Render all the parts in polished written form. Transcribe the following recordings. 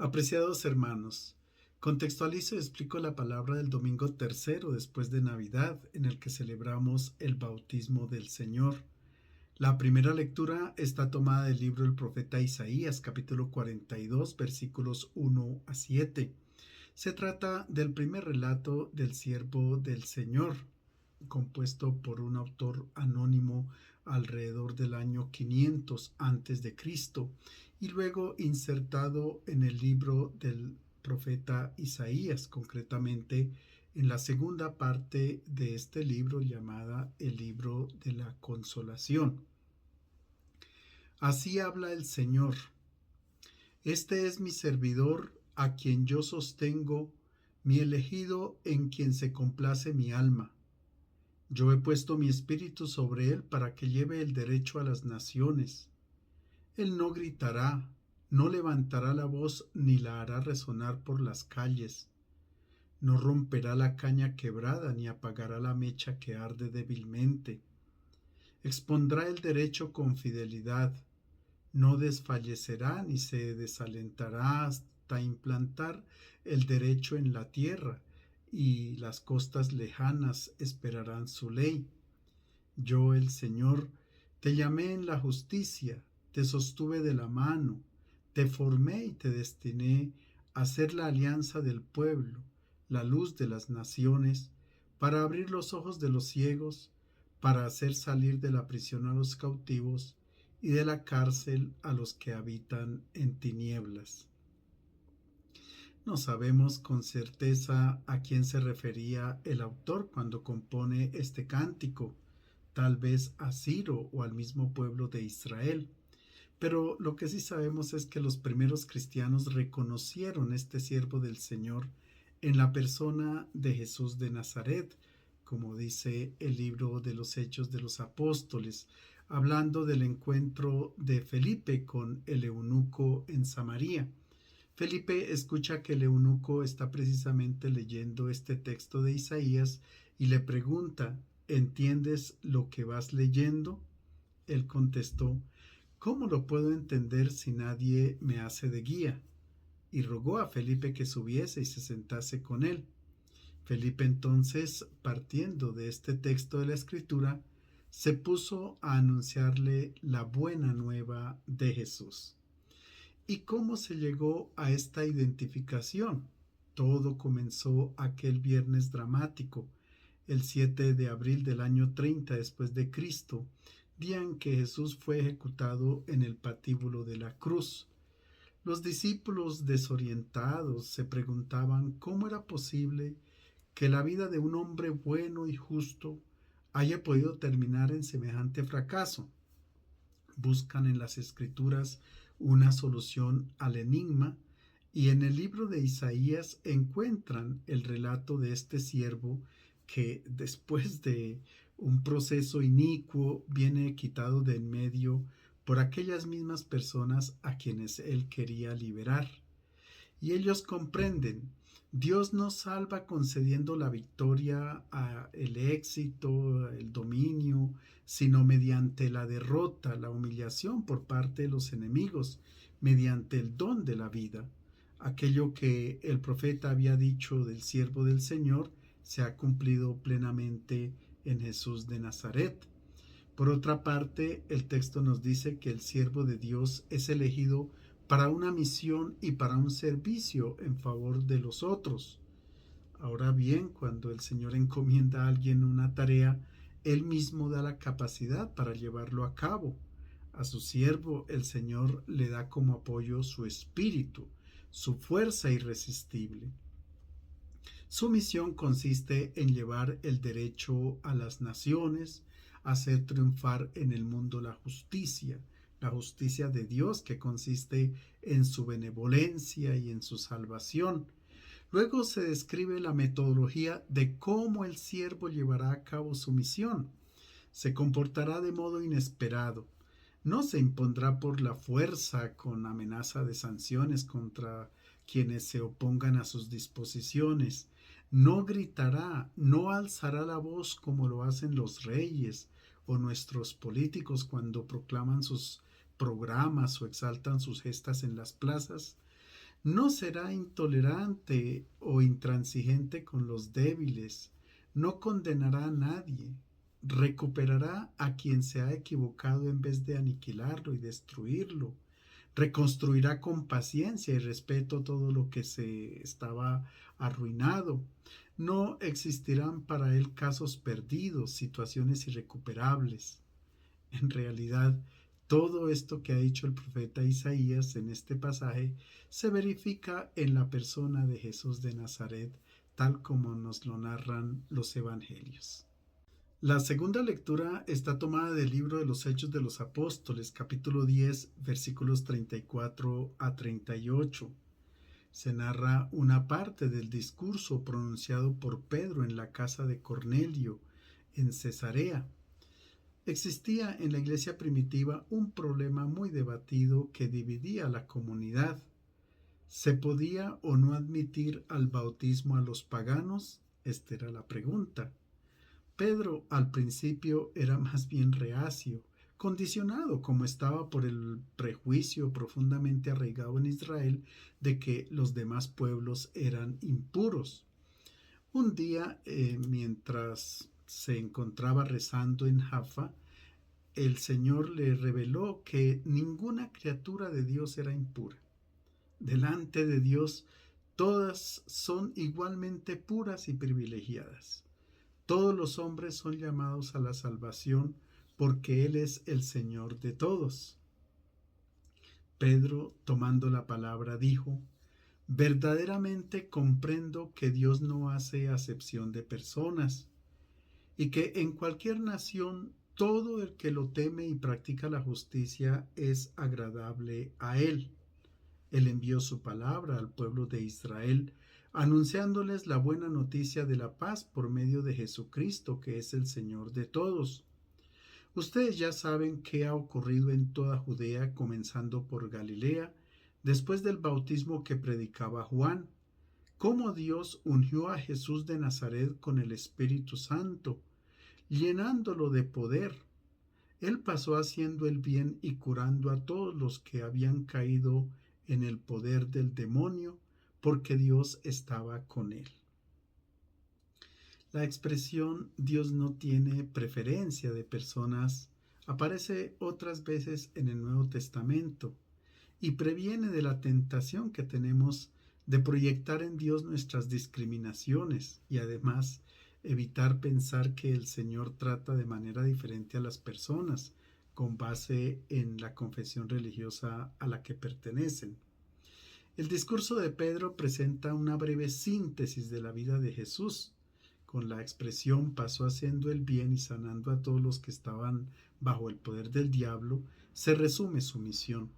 Apreciados hermanos, contextualizo y explico la palabra del domingo tercero después de Navidad, en el que celebramos el bautismo del Señor. La primera lectura está tomada del libro del profeta Isaías, capítulo 42, versículos 1 a 7. Se trata del primer relato del siervo del Señor, compuesto por un autor anónimo alrededor del año 500 antes de Cristo y luego insertado en el libro del profeta Isaías, concretamente en la segunda parte de este libro llamada el libro de la consolación. Así habla el Señor: este es mi servidor a quien yo sostengo, mi elegido en quien se complace mi alma. Yo he puesto mi espíritu sobre él para que lleve el derecho a las naciones. Él no gritará, no levantará la voz ni la hará resonar por las calles. No romperá la caña quebrada ni apagará la mecha que arde débilmente. Expondrá el derecho con fidelidad. No desfallecerá ni se desalentará hasta implantar el derecho en la tierra, y las costas lejanas esperarán su ley. Yo, el Señor, te llamé en la justicia, te sostuve de la mano, te formé y te destiné a ser la alianza del pueblo, la luz de las naciones, para abrir los ojos de los ciegos, para hacer salir de la prisión a los cautivos y de la cárcel a los que habitan en tinieblas. No sabemos con certeza a quién se refería el autor cuando compone este cántico, tal vez a Ciro o al mismo pueblo de Israel. Pero lo que sí sabemos es que los primeros cristianos reconocieron este siervo del Señor en la persona de Jesús de Nazaret, como dice el libro de los Hechos de los Apóstoles, hablando del encuentro de Felipe con el eunuco en Samaria. Felipe escucha que el eunuco está precisamente leyendo este texto de Isaías y le pregunta: ¿entiendes lo que vas leyendo? Él contestó: ¿cómo lo puedo entender si nadie me hace de guía? Y rogó a Felipe que subiese y se sentase con él. Felipe entonces, partiendo de este texto de la Escritura, se puso a anunciarle la buena nueva de Jesús. ¿Y cómo se llegó a esta identificación? Todo comenzó aquel viernes dramático, el 7 de abril del año 30 después de Cristo, día en que Jesús fue ejecutado en el patíbulo de la cruz. Los discípulos, desorientados, se preguntaban cómo era posible que la vida de un hombre bueno y justo haya podido terminar en semejante fracaso. Buscan en las Escrituras una solución al enigma y en el libro de Isaías encuentran el relato de este siervo que, después de un proceso inicuo, viene quitado de en medio por aquellas mismas personas a quienes él quería liberar. Y ellos comprenden: Dios no salva concediendo la victoria, el éxito, el dominio, sino mediante la derrota, la humillación por parte de los enemigos, mediante el don de la vida. Aquello que el profeta había dicho del siervo del Señor se ha cumplido plenamente en Jesús de Nazaret. Por otra parte, el texto nos dice que el siervo de Dios es elegido para una misión y para un servicio en favor de los otros. Ahora bien, cuando el Señor encomienda a alguien una tarea, Él mismo da la capacidad para llevarlo a cabo. A su siervo el Señor le da como apoyo su espíritu, su fuerza irresistible. Su misión consiste en llevar el derecho a las naciones, hacer triunfar en el mundo la justicia de Dios, que consiste en su benevolencia y en su salvación. Luego se describe la metodología de cómo el siervo llevará a cabo su misión. Se comportará de modo inesperado. No se impondrá por la fuerza con amenaza de sanciones contra quienes se opongan a sus disposiciones. No gritará, no alzará la voz como lo hacen los reyes o nuestros políticos cuando proclaman sus programas o exaltan sus gestas en las plazas. No será intolerante o intransigente con los débiles, no condenará a nadie, recuperará a quien se ha equivocado en vez de aniquilarlo y destruirlo, reconstruirá con paciencia y respeto todo lo que se estaba arruinado. No existirán para él casos perdidos, situaciones irrecuperables. En realidad, todo esto que ha dicho el profeta Isaías en este pasaje se verifica en la persona de Jesús de Nazaret, tal como nos lo narran los evangelios. La segunda lectura está tomada del libro de los Hechos de los Apóstoles, capítulo 10, versículos 34 a 38. Se narra una parte del discurso pronunciado por Pedro en la casa de Cornelio, en Cesarea. Existía en la iglesia primitiva un problema muy debatido que dividía a la comunidad. ¿Se podía o no admitir al bautismo a los paganos? Esta era la pregunta. Pedro al principio era más bien reacio, condicionado como estaba por el prejuicio profundamente arraigado en Israel de que los demás pueblos eran impuros. Un día, mientras se encontraba rezando en Jaffa, el Señor le reveló que ninguna criatura de Dios era impura. Delante de Dios, todas son igualmente puras y privilegiadas. Todos los hombres son llamados a la salvación porque Él es el Señor de todos. Pedro, tomando la palabra, dijo: verdaderamente comprendo que Dios no hace acepción de personas y que en cualquier nación todo el que lo teme y practica la justicia es agradable a Él. Él envió su palabra al pueblo de Israel, anunciándoles la buena noticia de la paz por medio de Jesucristo, que es el Señor de todos. Ustedes ya saben qué ha ocurrido en toda Judea, comenzando por Galilea, después del bautismo que predicaba Juan, cómo Dios ungió a Jesús de Nazaret con el Espíritu Santo, llenándolo de poder. Él pasó haciendo el bien y curando a todos los que habían caído en el poder del demonio, porque Dios estaba con él. La expresión Dios no tiene preferencia de personas aparece otras veces en el Nuevo Testamento y previene de la tentación que tenemos de proyectar en Dios nuestras discriminaciones y además evitar pensar que el Señor trata de manera diferente a las personas con base en la confesión religiosa a la que pertenecen. El discurso de Pedro presenta una breve síntesis de la vida de Jesús. Con la expresión pasó haciendo el bien y sanando a todos los que estaban bajo el poder del diablo, se resume su misión.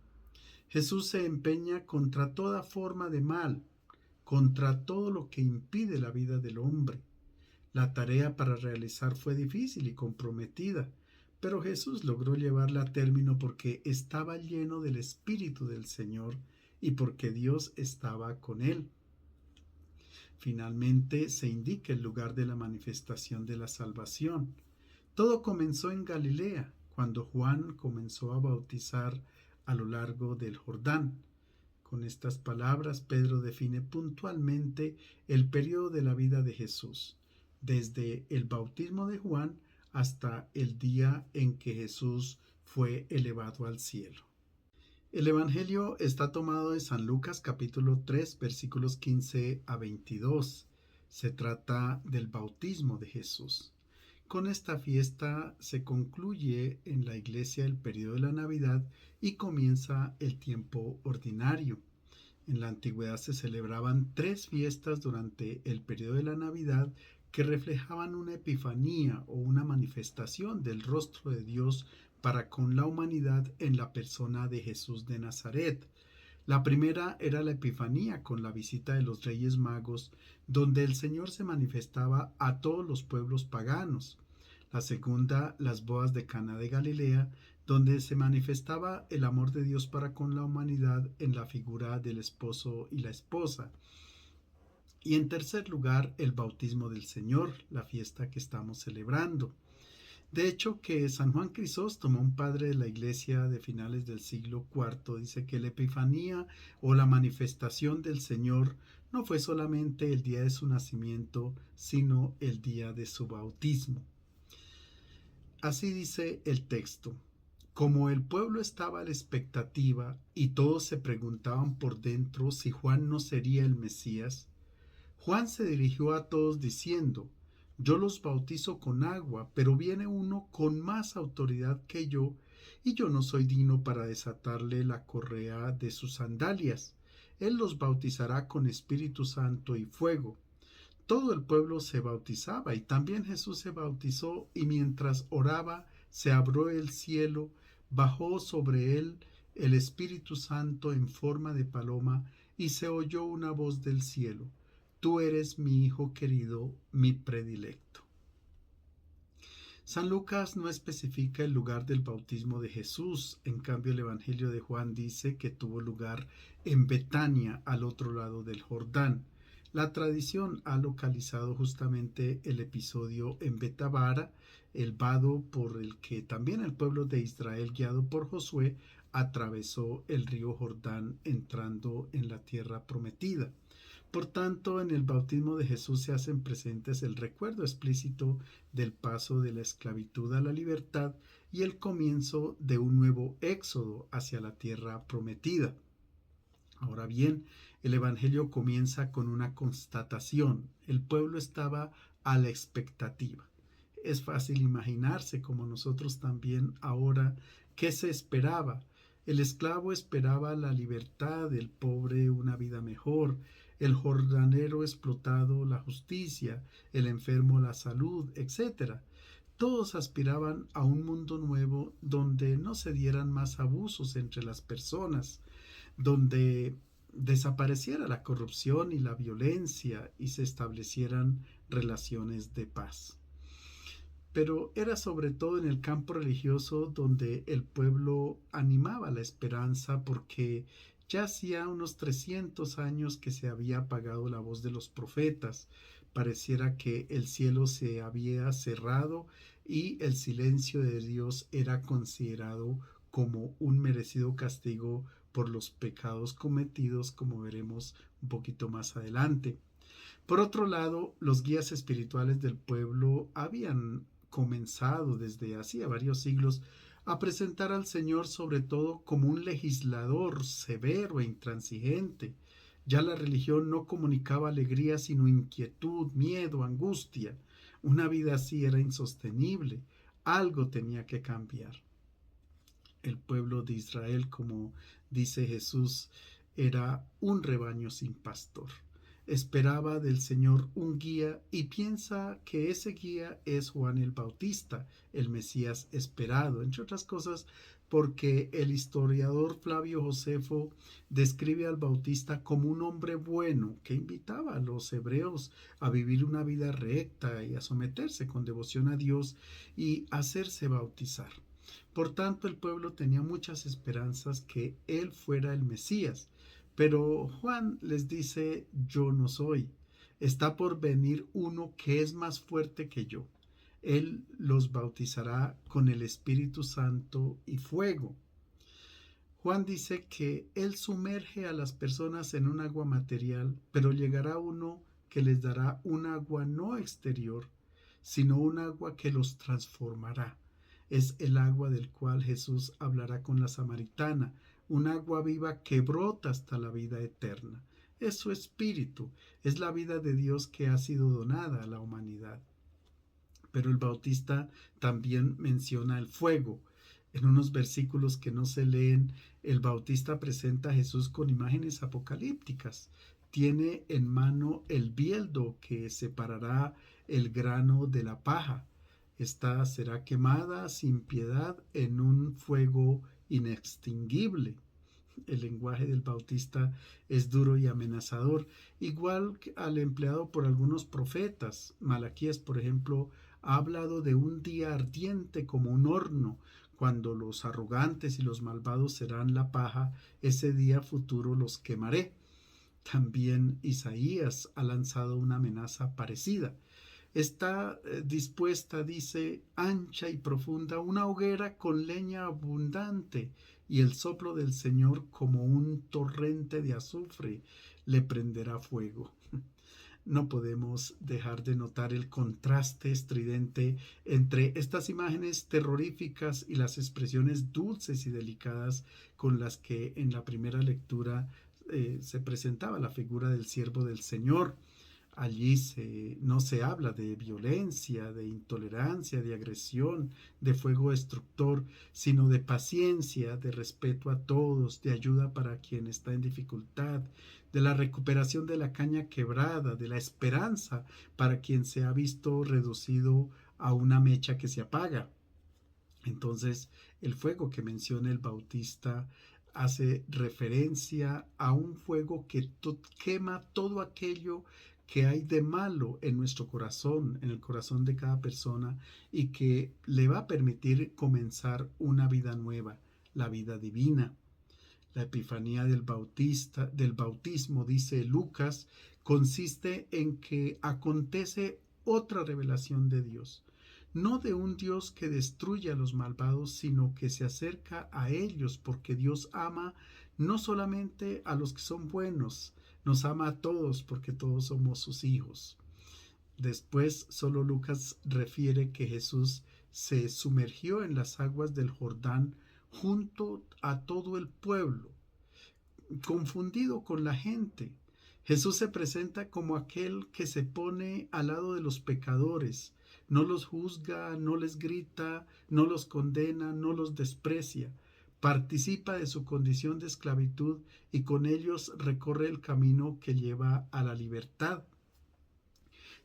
Jesús se empeña contra toda forma de mal, contra todo lo que impide la vida del hombre. La tarea para realizar fue difícil y comprometida, pero Jesús logró llevarla a término porque estaba lleno del Espíritu del Señor y porque Dios estaba con él. Finalmente se indica el lugar de la manifestación de la salvación. Todo comenzó en Galilea, cuando Juan comenzó a bautizar a lo largo del Jordán. Con estas palabras, Pedro define puntualmente el periodo de la vida de Jesús, desde el bautismo de Juan hasta el día en que Jesús fue elevado al cielo. El Evangelio está tomado de San Lucas capítulo 3 versículos 15 a 22. Se trata del bautismo de Jesús. Con esta fiesta se concluye en la iglesia el periodo de la Navidad y comienza el tiempo ordinario. En la antigüedad se celebraban 3 fiestas durante el periodo de la Navidad que reflejaban una epifanía o una manifestación del rostro de Dios para con la humanidad en la persona de Jesús de Nazaret. La primera era la Epifanía con la visita de los Reyes Magos, donde el Señor se manifestaba a todos los pueblos paganos. La segunda, las bodas de Cana de Galilea, donde se manifestaba el amor de Dios para con la humanidad en la figura del esposo y la esposa. Y en tercer lugar, el bautismo del Señor, la fiesta que estamos celebrando. De hecho, que San Juan Crisóstomo, un padre de la iglesia de finales del siglo IV, dice que la epifanía o la manifestación del Señor no fue solamente el día de su nacimiento, sino el día de su bautismo. Así dice el texto. Como el pueblo estaba a la expectativa y todos se preguntaban por dentro si Juan no sería el Mesías, Juan se dirigió a todos diciendo: yo los bautizo con agua, pero viene uno con más autoridad que yo, y yo no soy digno para desatarle la correa de sus sandalias. Él los bautizará con Espíritu Santo y fuego. Todo el pueblo se bautizaba y también Jesús se bautizó, y mientras oraba se abrió el cielo, bajó sobre él el Espíritu Santo en forma de paloma, y se oyó una voz del cielo: tú eres mi Hijo querido, mi predilecto. San Lucas no especifica el lugar del bautismo de Jesús, en cambio el Evangelio de Juan dice que tuvo lugar en Betania, al otro lado del Jordán. La tradición ha localizado justamente el episodio en Betabara, el vado por el que también el pueblo de Israel, guiado por Josué, atravesó el río Jordán entrando en la tierra prometida. Por tanto, en el bautismo de Jesús se hacen presentes el recuerdo explícito del paso de la esclavitud a la libertad y el comienzo de un nuevo éxodo hacia la tierra prometida. Ahora bien, el Evangelio comienza con una constatación. El pueblo estaba a la expectativa. Es fácil imaginarse, como nosotros también ahora, qué se esperaba. El esclavo esperaba la libertad, el pobre una vida mejor, el jordanero explotado la justicia, el enfermo la salud, etc. Todos aspiraban a un mundo nuevo donde no se dieran más abusos entre las personas, donde desapareciera la corrupción y la violencia y se establecieran relaciones de paz. Pero era sobre todo en el campo religioso donde el pueblo animaba la esperanza, porque ya hacía unos 300 años que se había apagado la voz de los profetas. Pareciera que el cielo se había cerrado y el silencio de Dios era considerado como un merecido castigo por los pecados cometidos, como veremos un poquito más adelante. Por otro lado, los guías espirituales del pueblo habían comenzado desde hacía varios siglos a presentar al Señor sobre todo como un legislador severo e intransigente. Ya la religión no comunicaba alegría, sino inquietud, miedo, angustia. Una vida así era insostenible. Algo tenía que cambiar. El pueblo de Israel, como dice Jesús, era un rebaño sin pastor. Esperaba del Señor un guía y piensa que ese guía es Juan el Bautista, el Mesías esperado, entre otras cosas porque el historiador Flavio Josefo describe al Bautista como un hombre bueno que invitaba a los hebreos a vivir una vida recta y a someterse con devoción a Dios y hacerse bautizar. Por tanto, el pueblo tenía muchas esperanzas que él fuera el Mesías. Pero Juan les dice: yo no soy. Está por venir uno que es más fuerte que yo. Él los bautizará con el Espíritu Santo y fuego. Juan dice que él sumerge a las personas en un agua material, pero llegará uno que les dará un agua no exterior, sino un agua que los transformará. Es el agua del cual Jesús hablará con la samaritana, un agua viva que brota hasta la vida eterna. Es su espíritu, es la vida de Dios que ha sido donada a la humanidad. Pero el Bautista también menciona el fuego. En unos versículos que no se leen, el Bautista presenta a Jesús con imágenes apocalípticas. Tiene en mano el bieldo que separará el grano de la paja. Esta será quemada sin piedad en un fuego inextinguible. El lenguaje del Bautista es duro y amenazador, igual al empleado por algunos profetas. Malaquías, por ejemplo, ha hablado de un día ardiente como un horno, cuando los arrogantes y los malvados serán la paja. Ese día futuro los quemaré. También Isaías ha lanzado una amenaza parecida. Está dispuesta, dice, ancha y profunda, una hoguera con leña abundante, y el soplo del Señor como un torrente de azufre le prenderá fuego. No podemos dejar de notar el contraste estridente entre estas imágenes terroríficas y las expresiones dulces y delicadas con las que en la primera lectura se presentaba la figura del siervo del Señor. Allí no se habla de violencia, de intolerancia, de agresión, de fuego destructor, sino de paciencia, de respeto a todos, de ayuda para quien está en dificultad, de la recuperación de la caña quebrada, de la esperanza para quien se ha visto reducido a una mecha que se apaga. Entonces, el fuego que menciona el Bautista hace referencia a un fuego que quema todo aquello que hay de malo en nuestro corazón, en el corazón de cada persona, y que le va a permitir comenzar una vida nueva, la vida divina. La epifanía del bautismo, dice Lucas, consiste en que acontece otra revelación de Dios, no de un Dios que destruye a los malvados, sino que se acerca a ellos, porque Dios ama no solamente a los que son buenos, nos ama a todos porque todos somos sus hijos. Después solo Lucas refiere que Jesús se sumergió en las aguas del Jordán junto a todo el pueblo, confundido con la gente. Jesús se presenta como aquel que se pone al lado de los pecadores, no los juzga, no les grita, no los condena, no los desprecia. Participa de su condición de esclavitud y con ellos recorre el camino que lleva a la libertad.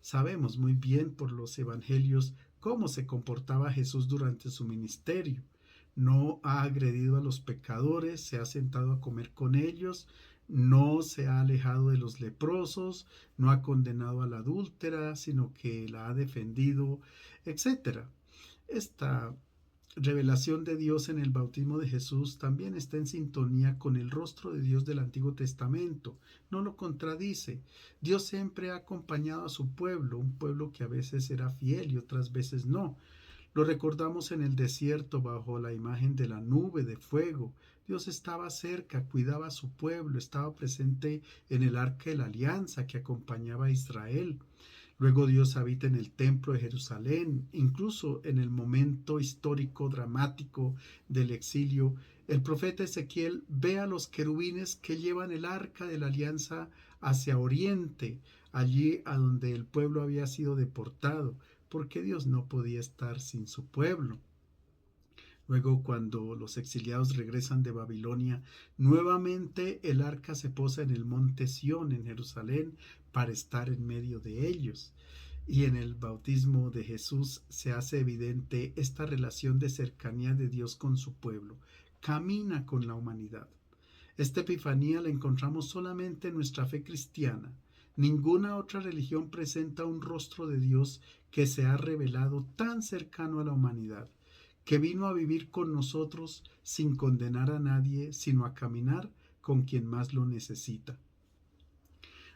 Sabemos muy bien por los evangelios cómo se comportaba Jesús durante su ministerio. No ha agredido a los pecadores, se ha sentado a comer con ellos, no se ha alejado de los leprosos, no ha condenado a la adúltera, sino que la ha defendido, etcétera. Esta revelación de Dios en el bautismo de Jesús también está en sintonía con el rostro de Dios del Antiguo Testamento. No lo contradice. Dios siempre ha acompañado a su pueblo, un pueblo que a veces era fiel y otras veces no. Lo recordamos en el desierto bajo la imagen de la nube de fuego. Dios estaba cerca, cuidaba a su pueblo, estaba presente en el arca de la alianza que acompañaba a Israel. Luego Dios habita en el templo de Jerusalén, incluso en el momento histórico dramático del exilio. El profeta Ezequiel ve a los querubines que llevan el arca de la alianza hacia oriente, allí a donde el pueblo había sido deportado, porque Dios no podía estar sin su pueblo. Luego, cuando los exiliados regresan de Babilonia, nuevamente el arca se posa en el monte Sión, en Jerusalén, para estar en medio de ellos. Y en el bautismo de Jesús se hace evidente esta relación de cercanía de Dios con su pueblo. Camina con la humanidad. Esta epifanía la encontramos solamente en nuestra fe cristiana. Ninguna otra religión presenta un rostro de Dios que se ha revelado tan cercano a la humanidad, que vino a vivir con nosotros sin condenar a nadie, sino a caminar con quien más lo necesita.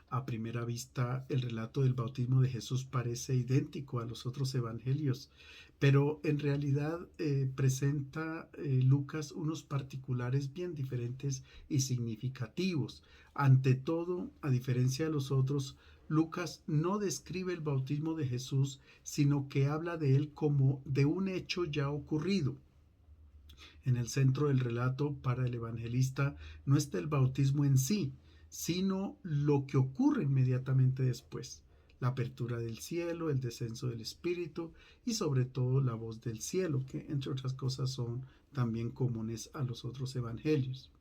A primera vista, el relato del bautismo de Jesús parece idéntico a los otros evangelios, pero en realidad presenta Lucas unos particulares bien diferentes y significativos. Ante todo, a diferencia de los otros, Lucas no describe el bautismo de Jesús, sino que habla de él como de un hecho ya ocurrido. En el centro del relato para el evangelista no está el bautismo en sí, sino lo que ocurre inmediatamente después, la apertura del cielo, el descenso del Espíritu y sobre todo la voz del cielo, que entre otras cosas son también comunes a los otros evangelios.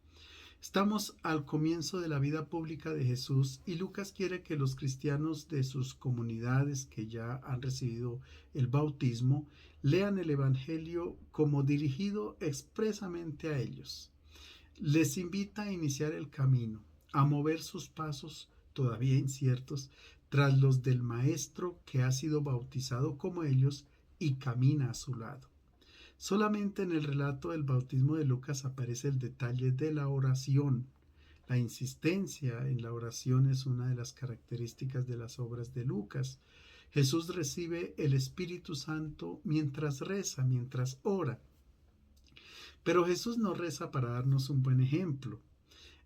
Estamos al comienzo de la vida pública de Jesús y Lucas quiere que los cristianos de sus comunidades que ya han recibido el bautismo lean el Evangelio como dirigido expresamente a ellos. Les invita a iniciar el camino, a mover sus pasos, todavía inciertos, tras los del Maestro que ha sido bautizado como ellos y camina a su lado. Solamente en el relato del bautismo de Lucas aparece el detalle de la oración. La insistencia en la oración es una de las características de las obras de Lucas, Jesús recibe el Espíritu Santo mientras reza, mientras ora. Pero Jesús no reza para darnos un buen ejemplo.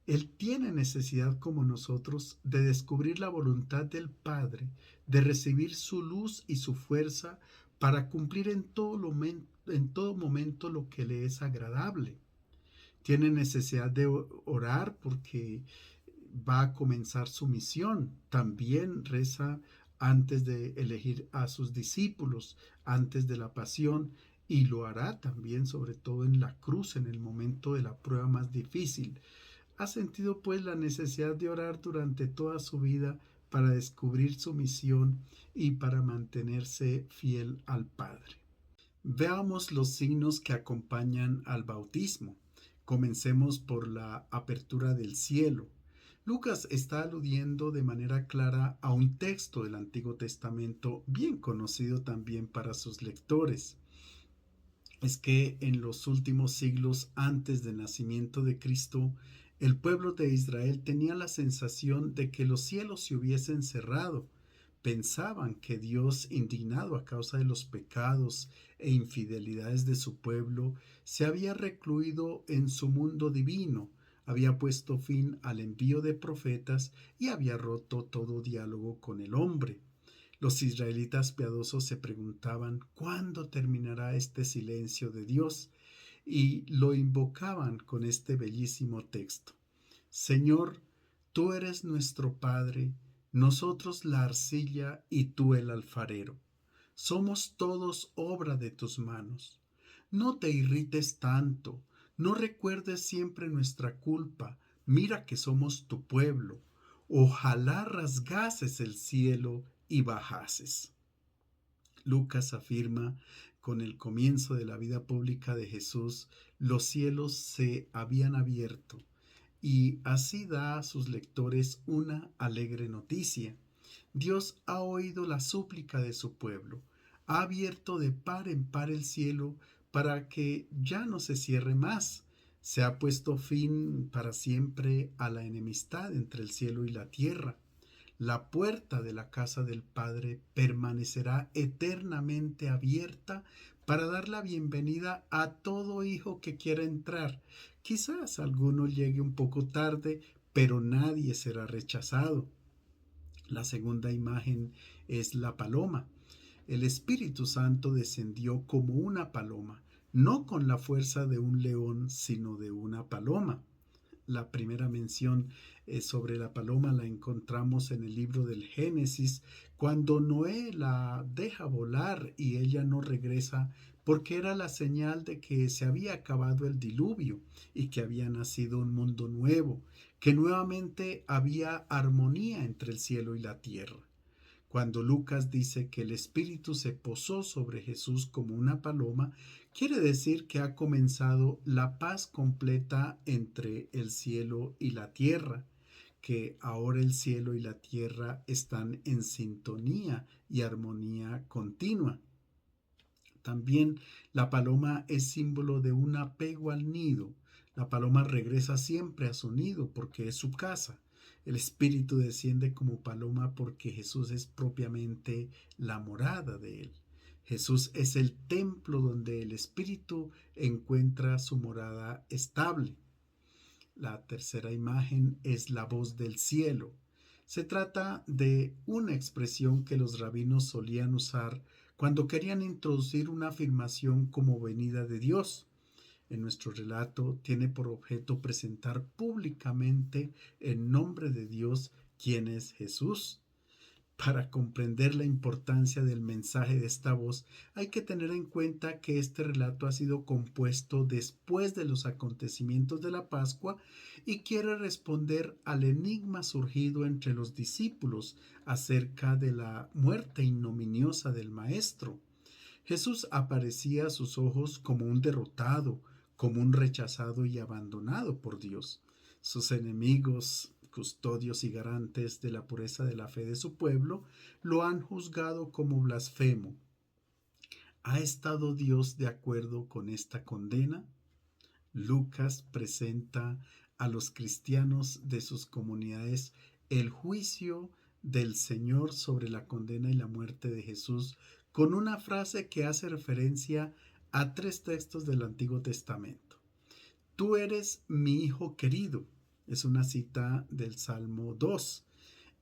Él tiene necesidad como nosotros de descubrir la voluntad del Padre, de recibir su luz y su fuerza para cumplir en todo momento lo que le es agradable. Tiene necesidad de orar porque va a comenzar su misión. También reza antes de elegir a sus discípulos, antes de la pasión, y lo hará también, sobre todo en la cruz, en el momento de la prueba más difícil. Ha sentido pues la necesidad de orar durante toda su vida para descubrir su misión y para mantenerse fiel al Padre. Veamos los signos que acompañan al bautismo. Comencemos por la apertura del cielo. Lucas está aludiendo de manera clara a un texto del Antiguo Testamento bien conocido también para sus lectores. Es que en los últimos siglos antes del nacimiento de Cristo, el pueblo de Israel tenía la sensación de que los cielos se hubiesen cerrado. Pensaban que Dios, indignado a causa de los pecados e infidelidades de su pueblo, se había recluido en su mundo divino, había puesto fin al envío de profetas y había roto todo diálogo con el hombre. Los israelitas piadosos se preguntaban cuándo terminará este silencio de Dios y lo invocaban con este bellísimo texto. Señor, tú eres nuestro Padre, nosotros la arcilla y tú el alfarero. Somos todos obra de tus manos. No te irrites tanto, no recuerdes siempre nuestra culpa, mira que somos tu pueblo. Ojalá rasgases el cielo y bajases. Lucas afirma, con el comienzo de la vida pública de Jesús, los cielos se habían abierto y así da a sus lectores una alegre noticia. Dios ha oído la súplica de su pueblo, ha abierto de par en par el cielo para que ya no se cierre más. Se ha puesto fin para siempre a la enemistad entre el cielo y la tierra. La puerta de la casa del Padre permanecerá eternamente abierta para dar la bienvenida a todo hijo que quiera entrar. Quizás alguno llegue un poco tarde, pero nadie será rechazado. La segunda imagen es la paloma. El Espíritu Santo descendió como una paloma, no con la fuerza de un león, sino de una paloma. La primera mención sobre la paloma la encontramos en el libro del Génesis, cuando Noé la deja volar y ella no regresa porque era la señal de que se había acabado el diluvio y que había nacido un mundo nuevo, que nuevamente había armonía entre el cielo y la tierra. Cuando Lucas dice que el Espíritu se posó sobre Jesús como una paloma, quiere decir que ha comenzado la paz completa entre el cielo y la tierra, que ahora el cielo y la tierra están en sintonía y armonía continua. También la paloma es símbolo de un apego al nido. La paloma regresa siempre a su nido porque es su casa. El Espíritu desciende como paloma porque Jesús es propiamente la morada de él. Jesús es el templo donde el Espíritu encuentra su morada estable. La tercera imagen es la voz del cielo. Se trata de una expresión que los rabinos solían usar cuando querían introducir una afirmación como venida de Dios. En nuestro relato tiene por objeto presentar públicamente en nombre de Dios quién es Jesús. Para comprender la importancia del mensaje de esta voz, hay que tener en cuenta que este relato ha sido compuesto después de los acontecimientos de la Pascua y quiere responder al enigma surgido entre los discípulos acerca de la muerte ignominiosa del Maestro. Jesús aparecía a sus ojos como un derrotado, como un rechazado y abandonado por Dios. Sus enemigos, custodios y garantes de la pureza de la fe de su pueblo, lo han juzgado como blasfemo. ¿Ha estado Dios de acuerdo con esta condena? Lucas presenta a los cristianos de sus comunidades el juicio del Señor sobre la condena y la muerte de Jesús con una frase que hace referencia a tres textos del Antiguo Testamento. Tú eres mi hijo querido. Es una cita del Salmo 2.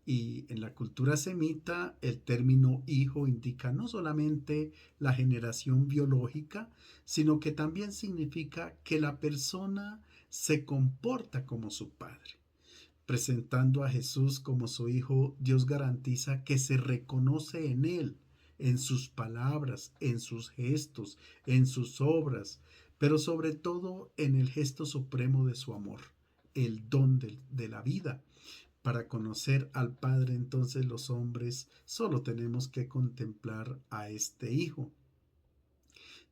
Y en la cultura semita el término hijo indica no solamente la generación biológica, sino que también significa que la persona se comporta como su padre. Presentando a Jesús como su hijo, Dios garantiza que se reconoce en él, en sus palabras, en sus gestos, en sus obras, pero sobre todo en el gesto supremo de su amor, el don de la vida. Para conocer al Padre, entonces los hombres solo tenemos que contemplar a este Hijo.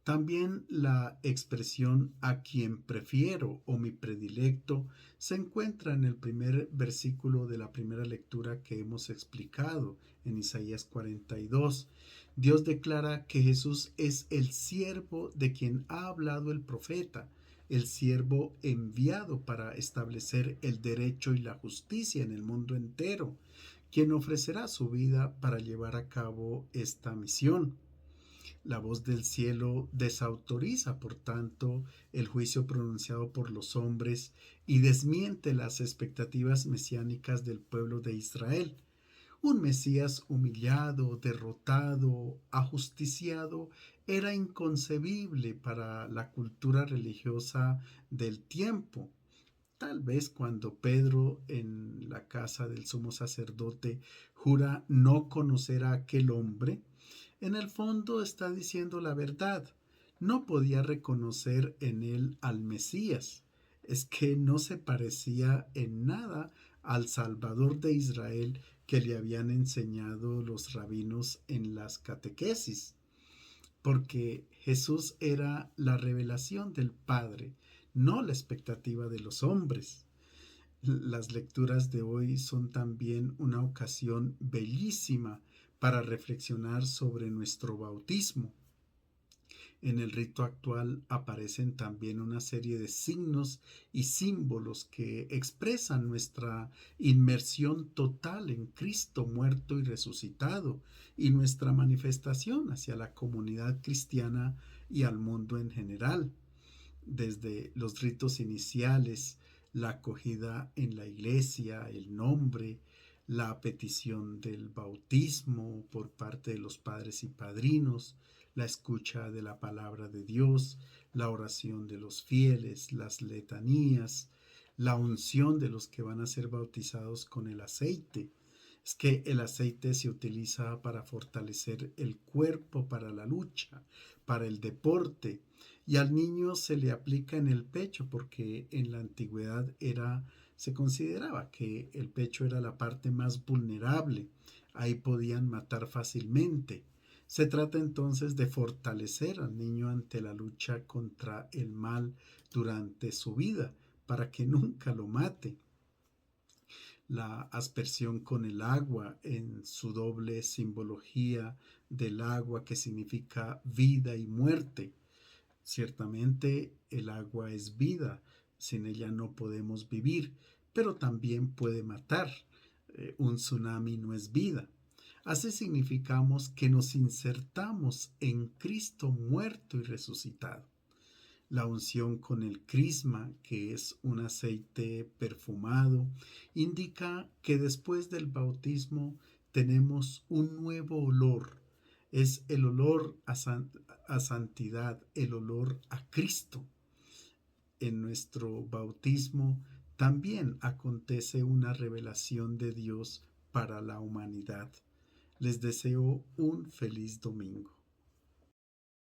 También la expresión a quien prefiero o mi predilecto se encuentra en el primer versículo de la primera lectura que hemos explicado en Isaías 42. Dios declara que Jesús es el siervo de quien ha hablado el profeta, el siervo enviado para establecer el derecho y la justicia en el mundo entero, quien ofrecerá su vida para llevar a cabo esta misión. La voz del cielo desautoriza, por tanto, el juicio pronunciado por los hombres y desmiente las expectativas mesiánicas del pueblo de Israel. Un Mesías humillado, derrotado, ajusticiado, era inconcebible para la cultura religiosa del tiempo. Tal vez cuando Pedro en la casa del sumo sacerdote jura no conocer a aquel hombre, en el fondo está diciendo la verdad. No podía reconocer en él al Mesías. Es que no se parecía en nada al Salvador de Israel que le habían enseñado los rabinos en las catequesis, porque Jesús era la revelación del Padre, no la expectativa de los hombres. Las lecturas de hoy son también una ocasión bellísima para reflexionar sobre nuestro bautismo. En el rito actual aparecen también una serie de signos y símbolos que expresan nuestra inmersión total en Cristo muerto y resucitado y nuestra manifestación hacia la comunidad cristiana y al mundo en general. Desde los ritos iniciales, la acogida en la iglesia, el nombre, la petición del bautismo por parte de los padres y padrinos, la escucha de la palabra de Dios, la oración de los fieles, las letanías, la unción de los que van a ser bautizados con el aceite. Es que el aceite se utiliza para fortalecer el cuerpo para la lucha, para el deporte, y al niño se le aplica en el pecho porque en la antigüedad se consideraba que el pecho era la parte más vulnerable, ahí podían matar fácilmente. Se trata entonces de fortalecer al niño ante la lucha contra el mal durante su vida, para que nunca lo mate. La aspersión con el agua en su doble simbología del agua que significa vida y muerte. Ciertamente el agua es vida, sin ella no podemos vivir, pero también puede matar. Un tsunami no es vida. Así significamos que nos insertamos en Cristo muerto y resucitado. La unción con el crisma, que es un aceite perfumado, indica que después del bautismo tenemos un nuevo olor. Es el olor a santidad, el olor a Cristo. En nuestro bautismo también acontece una revelación de Dios para la humanidad. Les deseo un feliz domingo.